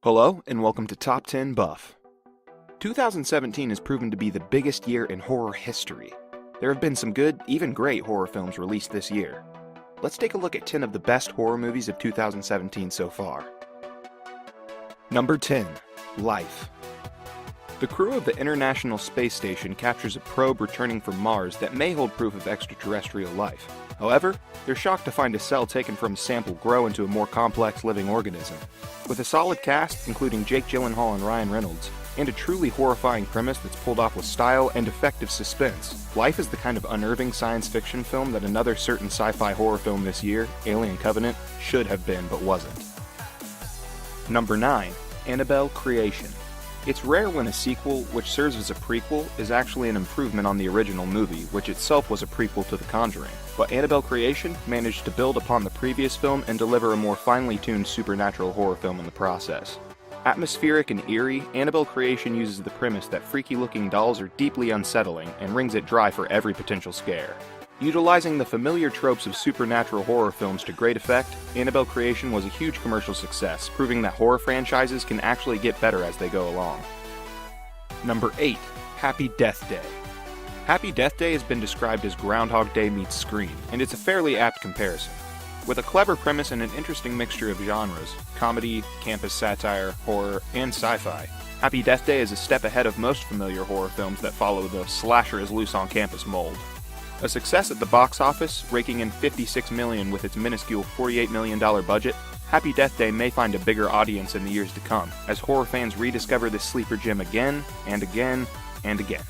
Hello, and welcome to Top 10 Buff. 2017 has proven to be the biggest year in horror history. There have been some good, even great horror films released this year. Let's take a look at 10 of the best horror movies of 2017 so far. Number 10. Life. The crew of the International Space Station captures a probe returning from Mars that may hold proof of extraterrestrial life. However, they're shocked to find a cell taken from a sample grow into a more complex living organism. With a solid cast, including Jake Gyllenhaal and Ryan Reynolds, and a truly horrifying premise that's pulled off with style and effective suspense, Life is the kind of unnerving science fiction film that another certain sci-fi horror film this year, Alien Covenant, should have been but wasn't. Number 9. Annabelle Creation. It's rare when a sequel, which serves as a prequel, is actually an improvement on the original movie, which itself was a prequel to The Conjuring. But Annabelle Creation managed to build upon the previous film and deliver a more finely tuned supernatural horror film in the process. Atmospheric and eerie, Annabelle Creation uses the premise that freaky-looking dolls are deeply unsettling and wrings it dry for every potential scare. Utilizing the familiar tropes of supernatural horror films to great effect, Annabelle Creation was a huge commercial success, proving that horror franchises can actually get better as they go along. Number 8. Happy Death Day. Happy Death Day has been described as Groundhog Day meets Scream, and it's a fairly apt comparison. With a clever premise and an interesting mixture of genres, comedy, campus satire, horror, and sci-fi, Happy Death Day is a step ahead of most familiar horror films that follow the slasher is loose on campus mold. A success at the box office, raking in $56 million with its minuscule $48 million budget, Happy Death Day may find a bigger audience in the years to come, as horror fans rediscover this sleeper gem again, and again, and again.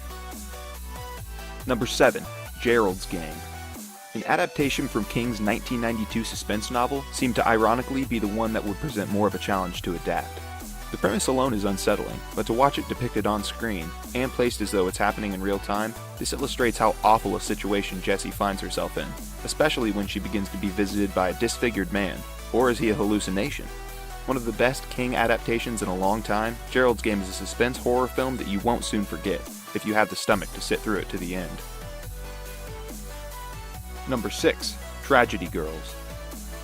Number 7. Geralds Game. An adaptation from King's 1992 suspense novel seemed to ironically be the one that would present more of a challenge to adapt. The premise alone is unsettling, but to watch it depicted on screen, and placed as though it's happening in real time, this illustrates how awful a situation Jessie finds herself in, especially when she begins to be visited by a disfigured man. Or is he a hallucination? One of the best King adaptations in a long time, Gerald's Game is a suspense horror film that you won't soon forget, if you have the stomach to sit through it to the end. Number 6. Tragedy Girls.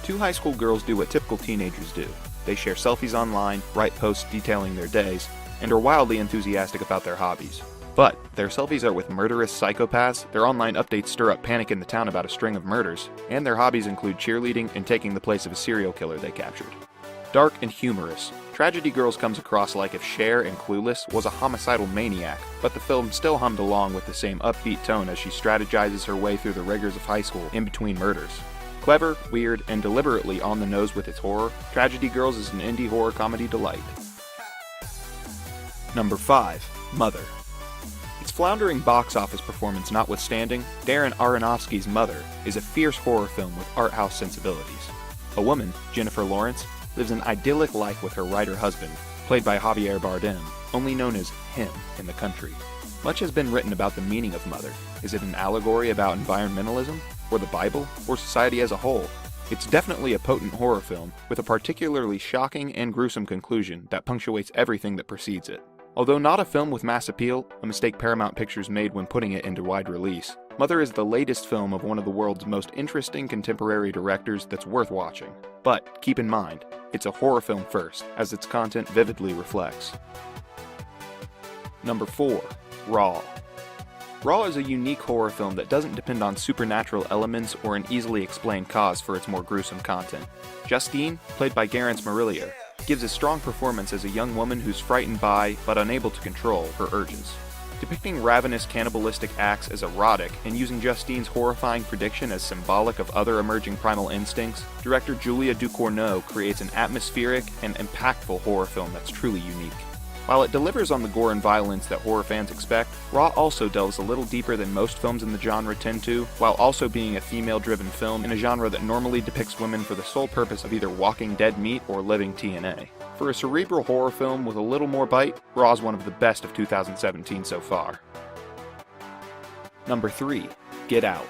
Two high school girls do what typical teenagers do. They share selfies online, write posts detailing their days, and are wildly enthusiastic about their hobbies. But their selfies are with murderous psychopaths, their online updates stir up panic in the town about a string of murders, and their hobbies include cheerleading and taking the place of a serial killer they captured. Dark and humorous, Tragedy Girls comes across like if Cher in Clueless was a homicidal maniac, but the film still hummed along with the same upbeat tone as she strategizes her way through the rigors of high school in between murders. Clever, weird, and deliberately on the nose with its horror, Tragedy Girls is an indie horror comedy delight. Number 5. Mother. Its floundering box office performance notwithstanding, Darren Aronofsky's Mother is a fierce horror film with art house sensibilities. A woman, Jennifer Lawrence, lives an idyllic life with her writer husband, played by Javier Bardem, only known as him in the country. Much has been written about the meaning of Mother. Is it an allegory about environmentalism, or the Bible, or society as a whole? It's definitely a potent horror film, with a particularly shocking and gruesome conclusion that punctuates everything that precedes it. Although not a film with mass appeal, a mistake Paramount Pictures made when putting it into wide release, Mother is the latest film of one of the world's most interesting contemporary directors that's worth watching. But keep in mind, it's a horror film first, as its content vividly reflects. Number 4. Raw. Raw is a unique horror film that doesn't depend on supernatural elements or an easily explained cause for its more gruesome content. Justine, played by Garance Marillier, gives a strong performance as a young woman who's frightened by, but unable to control, her urges. Depicting ravenous cannibalistic acts as erotic and using Justine's horrifying prediction as symbolic of other emerging primal instincts, director Julia Ducournau creates an atmospheric and impactful horror film that's truly unique. While it delivers on the gore and violence that horror fans expect, Raw also delves a little deeper than most films in the genre tend to, while also being a female-driven film in a genre that normally depicts women for the sole purpose of either walking dead meat or living TNA. For a cerebral horror film with a little more bite, Raw is one of the best of 2017 so far. Number 3. Get Out.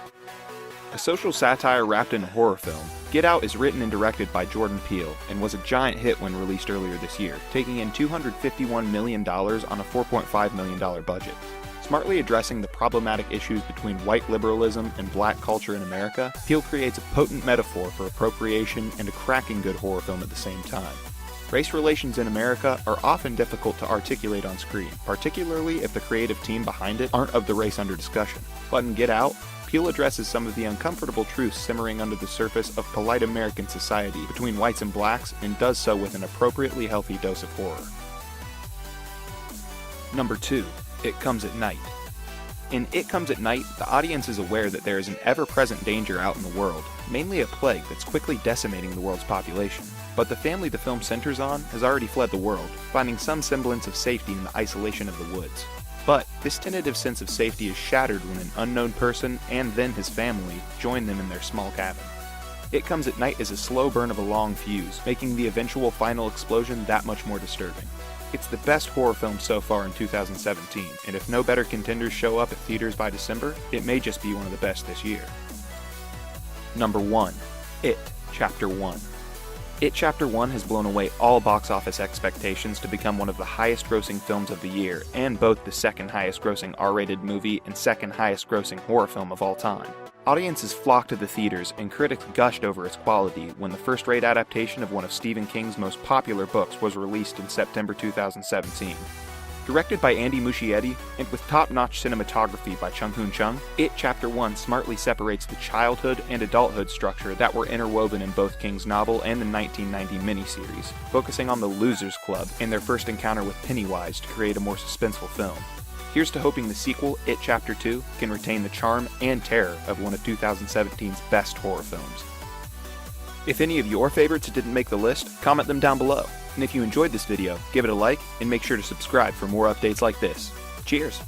A social satire wrapped in a horror film, Get Out is written and directed by Jordan Peele and was a giant hit when released earlier this year, taking in $251 million on a $4.5 million budget. Smartly addressing the problematic issues between white liberalism and black culture in America, Peele creates a potent metaphor for appropriation and a cracking good horror film at the same time. Race relations in America are often difficult to articulate on screen, particularly if the creative team behind it aren't of the race under discussion. But in Get Out, Peele addresses some of the uncomfortable truths simmering under the surface of polite American society between whites and blacks, and does so with an appropriately healthy dose of horror. Number 2. It Comes at Night. In It Comes at Night, the audience is aware that there is an ever-present danger out in the world, mainly a plague that's quickly decimating the world's population. But the family the film centers on has already fled the world, finding some semblance of safety in the isolation of the woods. But this tentative sense of safety is shattered when an unknown person, and then his family, join them in their small cabin. It Comes at Night is a slow burn of a long fuse, making the eventual final explosion that much more disturbing. It's the best horror film so far in 2017, and if no better contenders show up at theaters by December, it may just be one of the best this year. Number 1. It, Chapter 1. It Chapter 1 has blown away all box office expectations to become one of the highest grossing films of the year, and both the second highest grossing R-rated movie and second highest grossing horror film of all time. Audiences flocked to the theaters, and critics gushed over its quality when the first-rate adaptation of one of Stephen King's most popular books was released in September 2017. Directed by Andy Muschietti, and with top-notch cinematography by Chung-Hoon Chung, It Chapter 1 smartly separates the childhood and adulthood structure that were interwoven in both King's novel and the 1990 miniseries, focusing on the Losers Club and their first encounter with Pennywise to create a more suspenseful film. Here's to hoping the sequel, It Chapter 2, can retain the charm and terror of one of 2017's best horror films. If any of your favorites didn't make the list, comment them down below. And if you enjoyed this video, give it a like, and make sure to subscribe for more updates like this. Cheers!